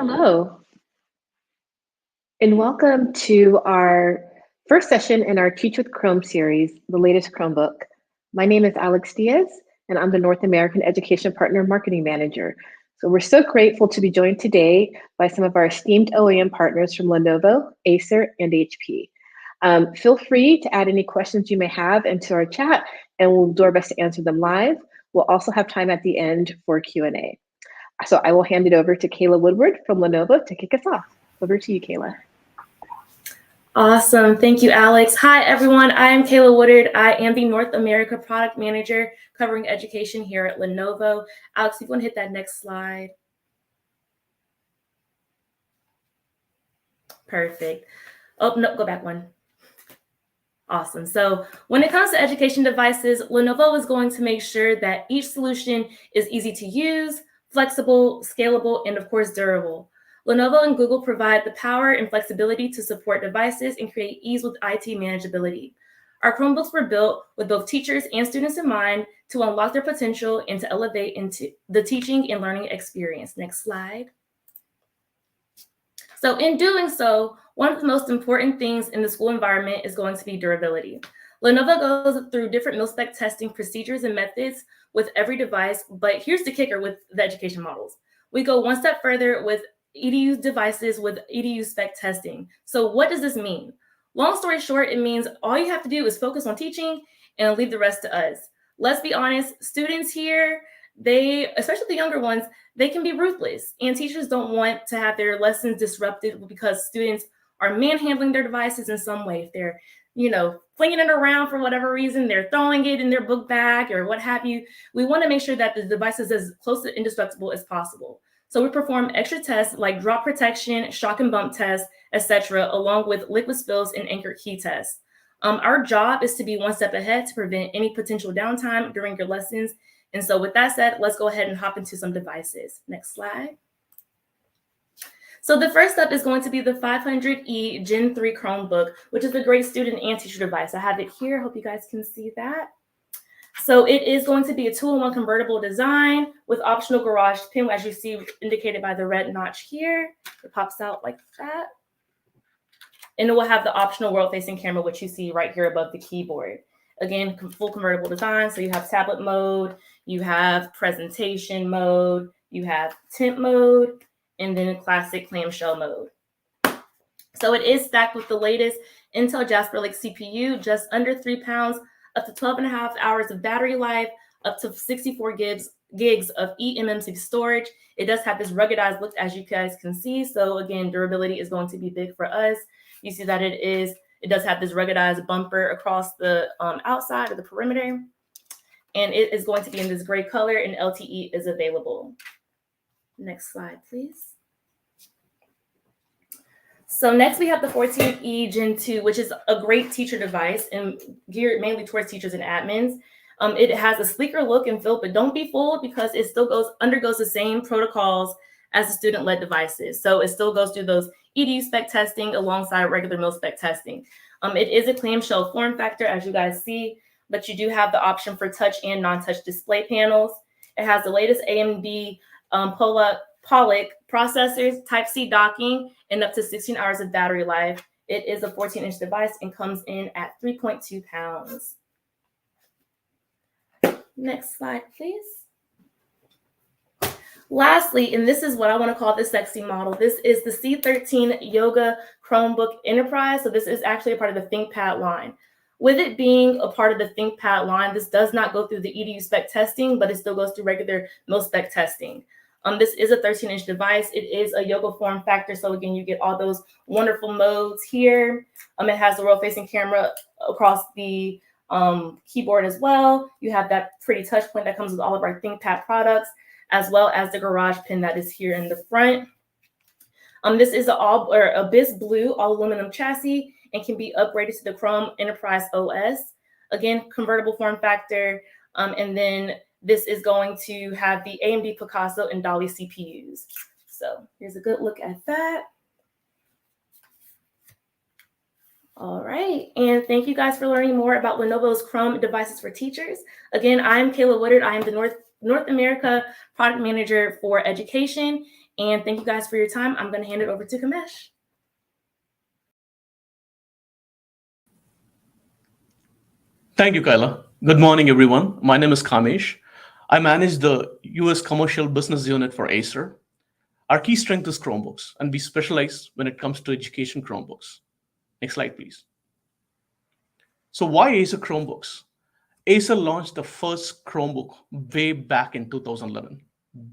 Hello, and welcome to our first session in our Teach with Chrome series, the latest Chromebook. My name is Alex Diaz, and I'm the North American Education Partner Marketing Manager. So we're so grateful to be joined today by some of our esteemed OEM partners from Lenovo, Acer, and HP. Feel free to add any questions you may have into our chat, and we'll do our best to answer them live. We'll also have time at the end for Q&A. So I will hand it over to Kayla Woodward from Lenovo to kick us off. Over to you, Kayla. Awesome. Thank you, Alex. Hi, everyone. I am Kayla Woodard. I am the North America Product Manager covering education here at Lenovo. Alex, if you want to hit that next slide. Perfect. Oh, no, go back one. Awesome. So when it comes to education devices, Lenovo is going to make sure that each solution is easy to use, flexible, scalable, and of course, durable. Lenovo and Google provide the power and flexibility to support devices and create ease with IT manageability. Our Chromebooks were built with both teachers and students in mind to unlock their potential and to elevate into the teaching and learning experience. Next slide. So in doing so, one of the most important things in the school environment is going to be durability. Lenovo goes through different mil-spec testing procedures and methods with every device, but here's the kicker with the education models. We go one step further with EDU devices with EDU spec testing. So what does this mean? Long story short, it means all you have to do is focus on teaching and leave the rest to us. Let's be honest, students here, especially the younger ones, they can be ruthless, and teachers don't want to have their lessons disrupted because students are manhandling their devices in some way. If they're, flinging it around for whatever reason, they're throwing it in their book bag or what have you. We want to make sure that the device is as close to indestructible as possible. So we perform extra tests like drop protection, shock and bump tests, etc., along with liquid spills and anchor key tests. Our job is to be one step ahead to prevent any potential downtime during your lessons. And so with that said, let's go ahead and hop into some devices. Next slide. So the first up is going to be the 500E Gen 3 Chromebook, which is a great student and teacher device. I have it here. Hope you guys can see that. So it is going to be a 2-in-1 convertible design with optional garage pin, as you see indicated by the red notch here. It pops out like that. And it will have the optional world-facing camera, which you see right here above the keyboard. Again, full convertible design. So you have tablet mode, you have presentation mode, you have tent mode, and then classic clamshell mode. So it is stacked with the latest Intel Jasper Lake CPU, just under 3 pounds, up to 12.5 hours of battery life, up to 64 gigs of eMMC storage. It does have this ruggedized look, as you guys can see. So again, durability is going to be big for us. You see that it does have this ruggedized bumper across the outside of the perimeter. And it is going to be in this gray color, and LTE is available. Next slide, please. So next we have the 14E Gen 2, which is a great teacher device and geared mainly towards teachers and admins. It has a sleeker look and feel, but don't be fooled because it still undergoes the same protocols as the student-led devices. So it still goes through those EDU spec testing alongside regular mil-spec testing. It is a clamshell form factor, as you guys see, but you do have the option for touch and non-touch display panels. It has the latest AMD POLIC processors, Type-C docking, and up to 16 hours of battery life. It is a 14-inch device and comes in at 3.2 pounds. Next slide, please. Lastly, and this is what I want to call the sexy model, this is the C13 Yoga Chromebook Enterprise. So this is actually a part of the ThinkPad line. With it being a part of the ThinkPad line, this does not go through the EDU spec testing, but it still goes through regular mil-spec testing. This is a 13-inch device. It is a yoga form factor. So again, you get all those wonderful modes here. It has the world-facing camera across the keyboard as well. You have that pretty touch point that comes with all of our ThinkPad products, as well as the garage pin that is here in the front. This is a BIS blue all aluminum chassis and can be upgraded to the Chrome Enterprise OS. Again, convertible form factor. And then this is going to have the AMD Picasso and Dolly CPUs. So here's a good look at that. All right, and thank you guys for learning more about Lenovo's Chrome devices for teachers. Again, I'm Kayla Woodard. I am the North America Product Manager for Education, And thank you guys for your time. I'm going to hand it over to Kamesh. Thank you, Kyla. Good morning, everyone. My name is Kamesh. I manage the US Commercial Business Unit for Acer. Our key strength is Chromebooks, and we specialize when it comes to education Chromebooks. Next slide, please. So, why Acer Chromebooks? Acer launched the first Chromebook way back in 2011.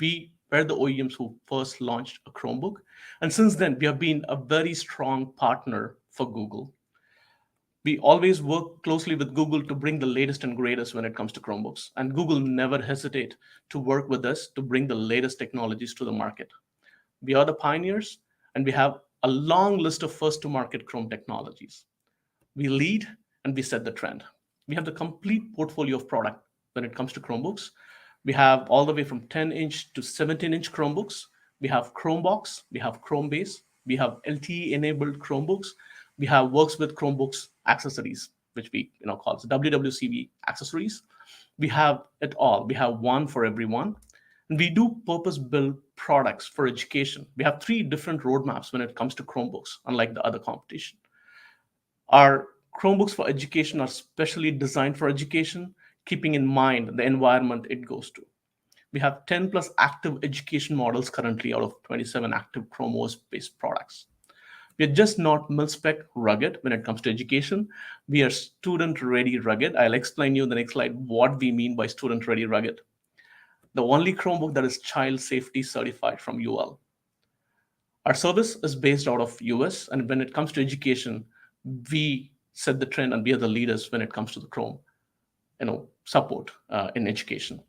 We were the OEMs who first launched a Chromebook, and since then, we have been a very strong partner for Google. We always work closely with Google to bring the latest and greatest when it comes to Chromebooks. And Google never hesitate to work with us to bring the latest technologies to the market. We are the pioneers, and we have a long list of first to market Chrome technologies. We lead and we set the trend. We have the complete portfolio of product when it comes to Chromebooks. We have all the way from 10-inch to 17-inch Chromebooks. We have Chromebox, we have Chromebase, we have LTE-enabled Chromebooks. We have works with Chromebooks accessories, which we call WWCV accessories. We have it all. We have one for everyone. And we do purpose-built products for education. We have three different roadmaps when it comes to Chromebooks, unlike the other competition. Our Chromebooks for education are specially designed for education, keeping in mind the environment it goes to. We have 10 plus active education models currently out of 27 active Chrome OS-based products. We are just not mil-spec rugged when it comes to education. We are student-ready rugged. I'll explain you in the next slide what we mean by student-ready rugged. The only Chromebook that is child safety certified from UL. Our service is based out of US, and when it comes to education, we set the trend and we are the leaders when it comes to the Chrome support in education.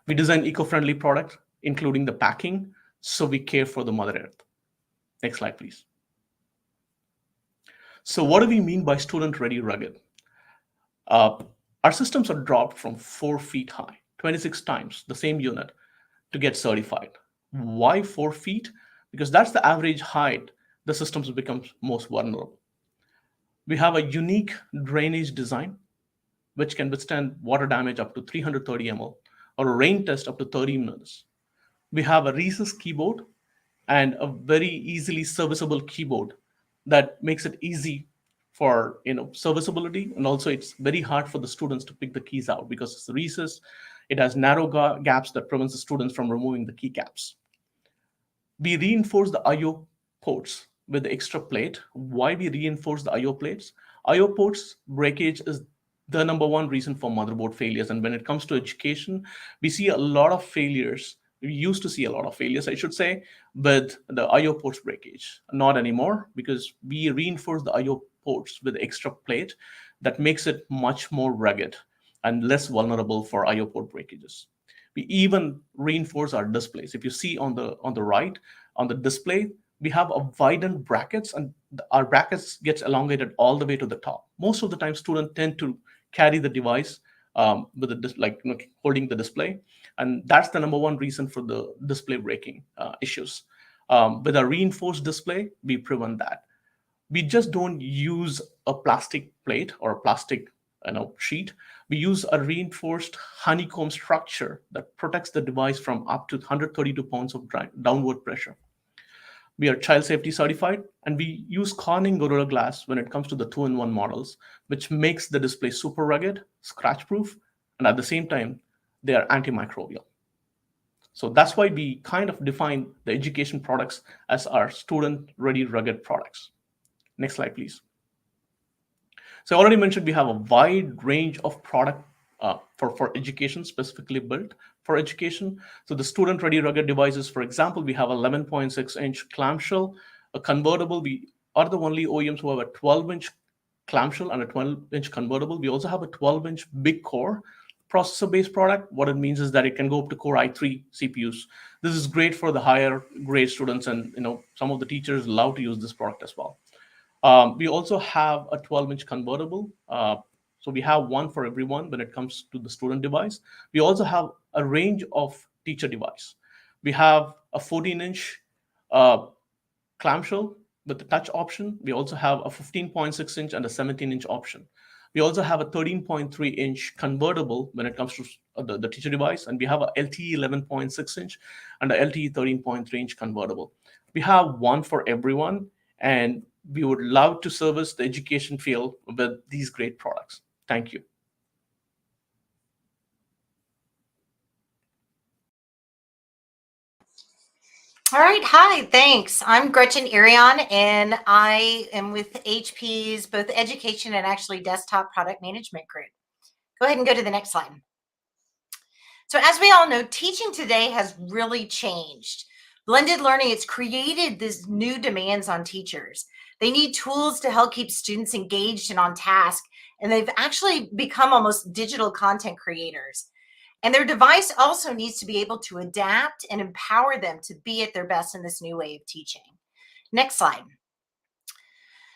We design eco-friendly products, including the packing, so we care for the Mother Earth. Next slide, please. So what do we mean by student-ready rugged? Our systems are dropped from 4 feet high, 26 times the same unit to get certified. Why 4 feet? Because that's the average height the systems become most vulnerable. We have a unique drainage design, which can withstand water damage up to 330 ml or a rain test up to 30 minutes. We have a recessed keyboard and a very easily serviceable keyboard that makes it easy for serviceability, and also it's very hard for the students to pick the keys out because it's recessed. It has narrow gaps that prevents the students from removing the keycaps. We reinforce the I/O ports with the extra plate. Why we reinforce the I/O plates? I/O ports breakage is the number one reason for motherboard failures. And when it comes to education, we see a lot of failures. We used to see a lot of failures, I should say, with the I/O ports breakage. Not anymore, because we reinforce the I/O ports with extra plate that makes it much more rugged and less vulnerable for I/O port breakages. We even reinforce our displays. If you see on the right, on the display, we have a widened brackets, and our brackets gets elongated all the way to the top. Most of the time, students tend to carry the device with holding the display, and that's the number one reason for the display breaking issues. With a reinforced display, we prevent that. We just don't use a plastic plate or a plastic sheet. We use a reinforced honeycomb structure that protects the device from up to 132 pounds of downward pressure. We are child safety certified, and we use Corning Gorilla Glass when it comes to the 2-in-1 models, which makes the display super rugged, scratch proof, and at the same time, they are antimicrobial. So that's why we kind of define the education products as our student-ready rugged products. Next slide, please. So I already mentioned we have a wide range of product for education, specifically built for education. So the student-ready rugged devices, for example, we have 11.6-inch clamshell, a convertible. We are the only OEMs who have a 12-inch clamshell and a 12-inch convertible. We also have a 12-inch big core processor-based product. What it means is that it can go up to Core i3 CPUs. This is great for the higher grade students, and some of the teachers love to use this product as well. We also have a 12-inch convertible. So we have one for everyone when it comes to the student device. We also have a range of teacher device. We have a 14-inch clamshell with the touch option. We also have a 15.6-inch and a 17-inch option. We also have a 13.3-inch convertible when it comes to the teacher device, and we have a LTE 11.6-inch and a LTE 13.3-inch convertible. We have one for everyone, and we would love to service the education field with these great products. Thank you. All right, hi, thanks. I'm Gretchen Irion, and I am with HP's both education and actually desktop product management group. Go ahead and go to the next slide. So as we all know, teaching today has really changed. Blended learning, it's created these new demands on teachers. They need tools to help keep students engaged and on task, and they've actually become almost digital content creators. And their device also needs to be able to adapt and empower them to be at their best in this new way of teaching. Next slide.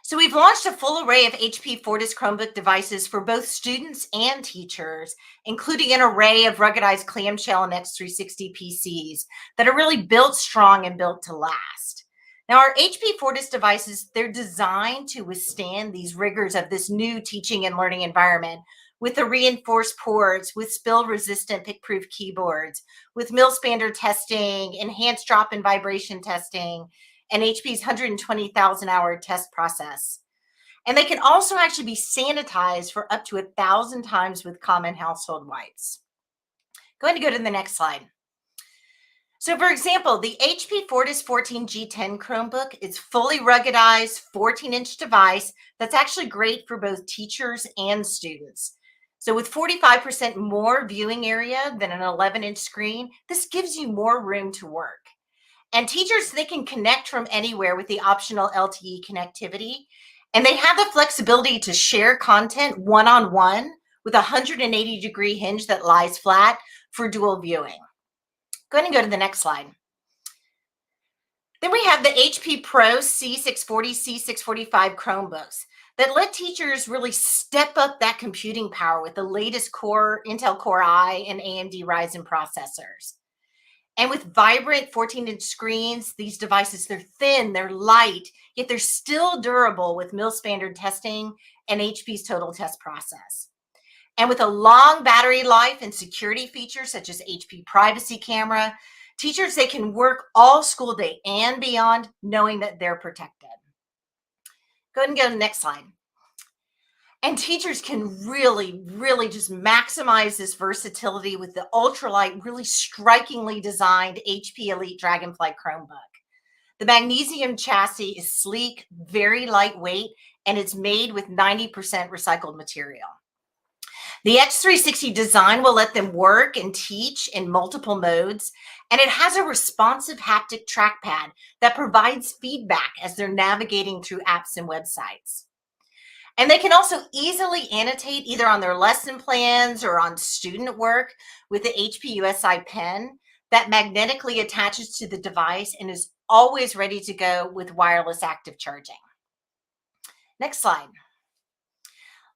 So we've launched a full array of HP Fortis Chromebook devices for both students and teachers, including an array of ruggedized clamshell and X360 PCs that are really built strong and built to last. Now, our HP Fortis devices, they're designed to withstand these rigors of this new teaching and learning environment, with the reinforced ports, with spill-resistant pick-proof keyboards, with mil-spander testing, enhanced drop and vibration testing, and HP's 120,000-hour test process. And they can also actually be sanitized for up to 1,000 times with common household wipes. Go ahead and go to the next slide. So for example, the HP Fortis 14G10 Chromebook is fully ruggedized 14-inch device that's actually great for both teachers and students. So with 45% more viewing area than an 11-inch screen, this gives you more room to work. And teachers, they can connect from anywhere with the optional LTE connectivity, and they have the flexibility to share content one-on-one with a 180-degree hinge that lies flat for dual viewing. Go ahead and go to the next slide. Then we have the HP Pro C640, C645 Chromebooks that let teachers really step up that computing power with the latest Intel Core i and AMD Ryzen processors. And with vibrant 14-inch screens, these devices, they're thin, they're light, yet they're still durable with mil-spander testing and HP's total test process. And with a long battery life and security features such as HP privacy camera, teachers, they can work all school day and beyond knowing that they're protected. Go ahead and go to the next slide. And teachers can really, really just maximize this versatility with the ultralight, really strikingly designed HP Elite Dragonfly Chromebook. The magnesium chassis is sleek, very lightweight, and it's made with 90% recycled material. The X360 design will let them work and teach in multiple modes, and it has a responsive haptic trackpad that provides feedback as they're navigating through apps and websites. And they can also easily annotate either on their lesson plans or on student work with the HP USI pen that magnetically attaches to the device and is always ready to go with wireless active charging. Next slide.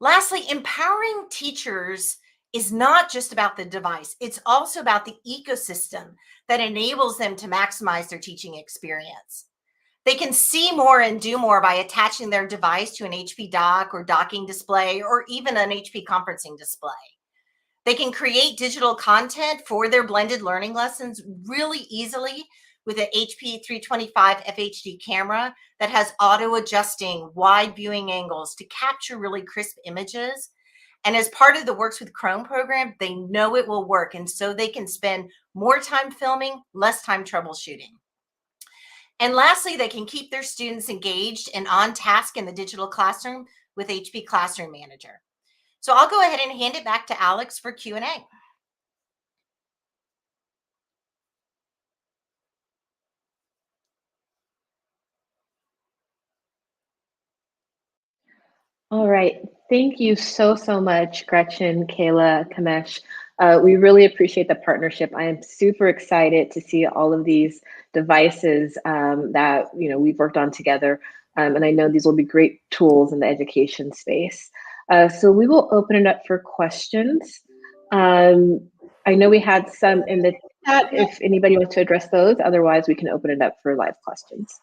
Lastly, empowering teachers is not just about the device. It's also about the ecosystem that enables them to maximize their teaching experience. They can see more and do more by attaching their device to an HP dock or docking display, or even an HP conferencing display. They can create digital content for their blended learning lessons really easily with an HP 325 FHD camera that has auto-adjusting wide viewing angles to capture really crisp images. And as part of the Works with Chrome program, they know it will work, and so they can spend more time filming, less time troubleshooting. And lastly, they can keep their students engaged and on task in the digital classroom with HP Classroom Manager. So I'll go ahead and hand it back to Alex for Q&A. All right. Thank you so much, Gretchen, Kayla, Kamesh. We really appreciate the partnership. I am super excited to see all of these devices that we've worked on together. And I know these will be great tools in the education space. So we will open it up for questions. I know we had some in the chat if anybody wants to address those. Otherwise, we can open it up for live questions.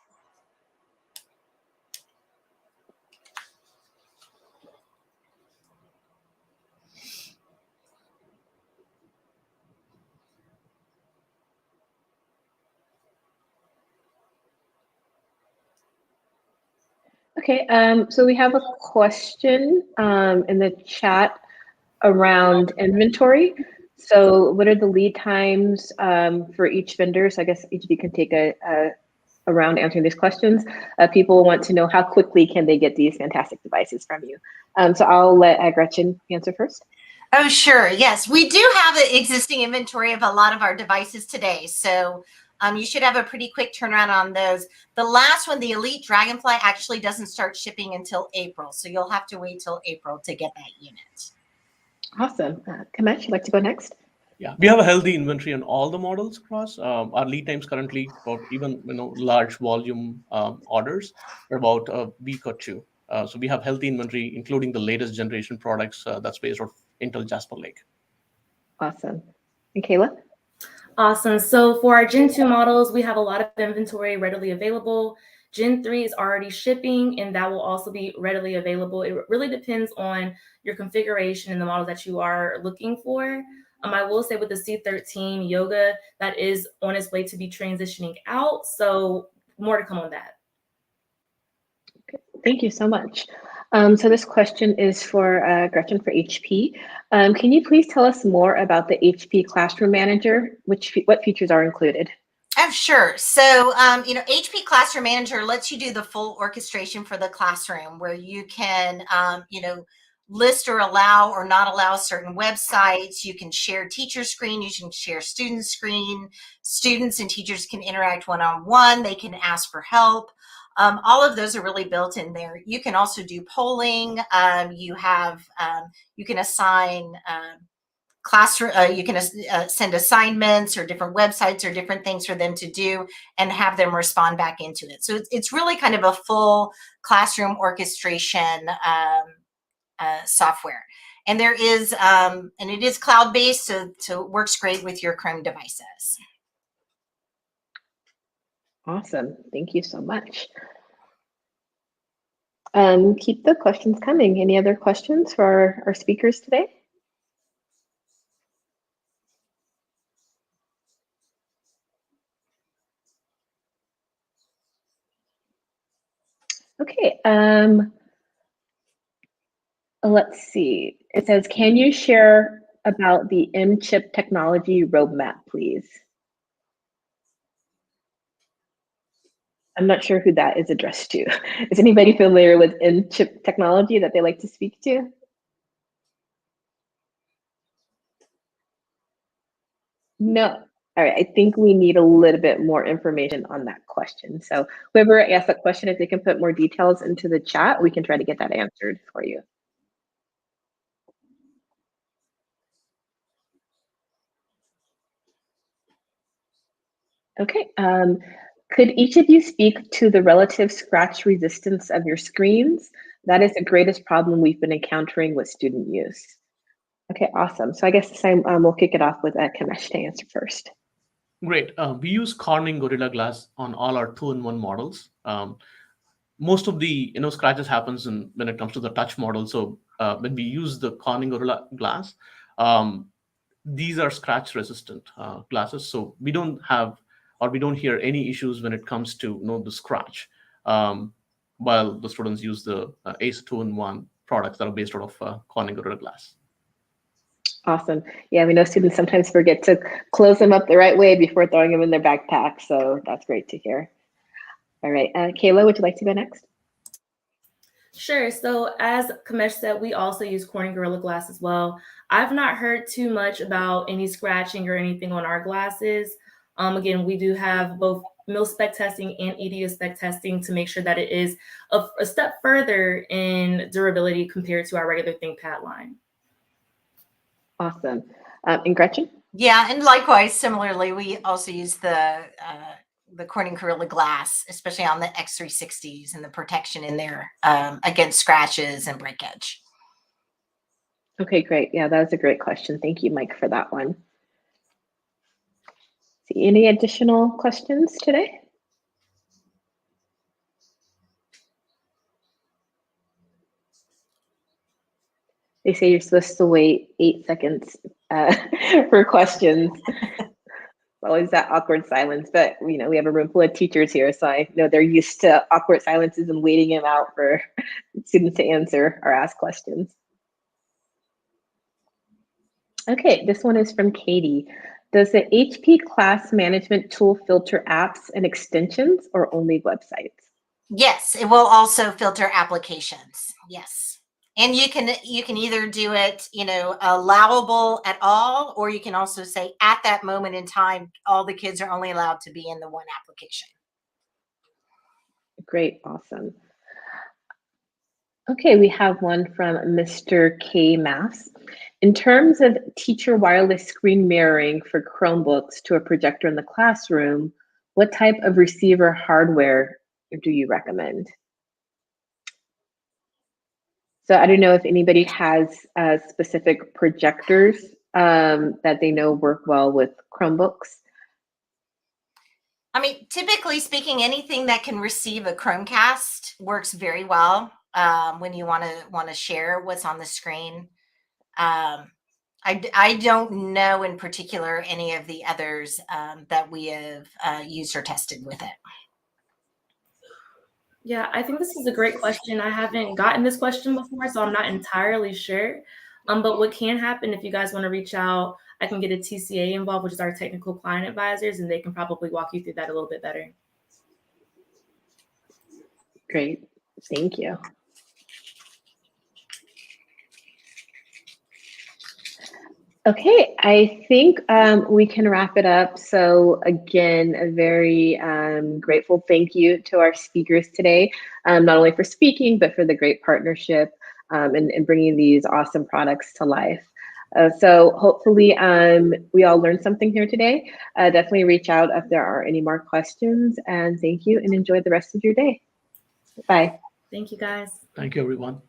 Okay, so we have a question in the chat around inventory. So what are the lead times for each vendor? So I guess each of you can take a around answering these questions. People want to know how quickly can they get these fantastic devices from you. So I'll let Gretchen answer first. Oh, sure. Yes, we do have an existing inventory of a lot of our devices today. So you should have a pretty quick turnaround on those. The last one, the Elite Dragonfly, actually doesn't start shipping until April. So you'll have to wait till April to get that unit. Awesome. Kamesh, you'd like to go next? Yeah, we have a healthy inventory on all the models across. Our lead times currently for even large volume orders are about a week or two. So we have healthy inventory, including the latest generation products that's based on Intel Jasper Lake. Awesome. And Kayla? Awesome. So for our Gen 2 models, we have a lot of inventory readily available. Gen 3 is already shipping, and that will also be readily available. It really depends on your configuration and the model that you are looking for. I will say with the C13 Yoga, that is on its way to be transitioning out. So more to come on that. Thank you so much. So this question is for Gretchen for HP. Can you please tell us more about the HP Classroom Manager? What features are included? Oh, sure. So, HP Classroom Manager lets you do the full orchestration for the classroom where you can, list or allow or not allow certain websites. You can share teacher screen. You can share student screen. Students and teachers can interact one-on-one. They can ask for help. All of those are really built in there. You can also do polling. You can assign classroom, you can send assignments or different websites or different things for them to do and have them respond back into it. So it's really kind of a full classroom orchestration software. And there is, and it is cloud-based, so it works great with your Chrome devices. Awesome. Thank you so much. Keep the questions coming. Any other questions for our speakers today? Okay. Let's see. It says, can you share about the M-chip technology roadmap, please? I'm not sure who that is addressed to. Is anybody familiar with M-chip technology that they like to speak to? No. All right, I think we need a little bit more information on that question. So whoever asked that question, if they can put more details into the chat, we can try to get that answered for you. Okay, could each of you speak to the relative scratch resistance of your screens? That is the greatest problem we've been encountering with student use. Okay, awesome. So I guess this time we'll kick it off with Kamesh to answer first. Great. We use Corning Gorilla Glass on all our 2-in-1 models. Most of the scratches happens when it comes to the touch model. So when we use the Corning Gorilla Glass, these are scratch resistant glasses. So we don't hear any issues when it comes to the scratch, while the students use the Acer 2-in-1 products that are based out of Corning Gorilla Glass. Awesome. Yeah, we know students sometimes forget to close them up the right way before throwing them in their backpack. So that's great to hear. All right, Kayla, would you like to go next? Sure. So as Kamesh said, we also use Corning Gorilla Glass as well. I've not heard too much about any scratching or anything on our glasses. Again, we do have both mil-spec testing and EDU spec testing to make sure that it is a step further in durability compared to our regular ThinkPad line. Awesome. And Gretchen? Yeah, and likewise, similarly, we also use the Corning Gorilla Glass, especially on the X360s, and the protection in there against scratches and breakage. Okay, great. Yeah, that was a great question. Thank you, Mike, for that one. See, any additional questions today? They say you're supposed to wait 8 seconds for questions. always that awkward silence, but we have a room full of teachers here, so I know they're used to awkward silences and waiting them out for students to answer or ask questions. Okay, this one is from Katie. Does the HP class management tool filter apps and extensions or only websites? Yes, it will also filter applications. Yes. And you can either do it, allowable at all, or you can also say at that moment in time, all the kids are only allowed to be in the one application. Great, awesome. Okay, we have one from Mr. K. Maths. In terms of teacher wireless screen mirroring for Chromebooks to a projector in the classroom, what type of receiver hardware do you recommend? So I don't know if anybody has specific projectors that they know work well with Chromebooks. I mean, typically speaking, anything that can receive a Chromecast works very well when you want to share what's on the screen. I don't know in particular any of the others that we have used or tested with it. Yeah, I think this is a great question. I haven't gotten this question before, so I'm not entirely sure. But what can happen if you guys want to reach out, I can get a TCA involved, which is our technical client advisors, and they can probably walk you through that a little bit better. Great, thank you. Okay, I think we can wrap it up. So again, a very grateful thank you to our speakers today, not only for speaking, but for the great partnership and bringing these awesome products to life. So hopefully we all learned something here today. Definitely reach out if there are any more questions, and thank you and enjoy the rest of your day. Bye. Thank you, guys. Thank you, everyone.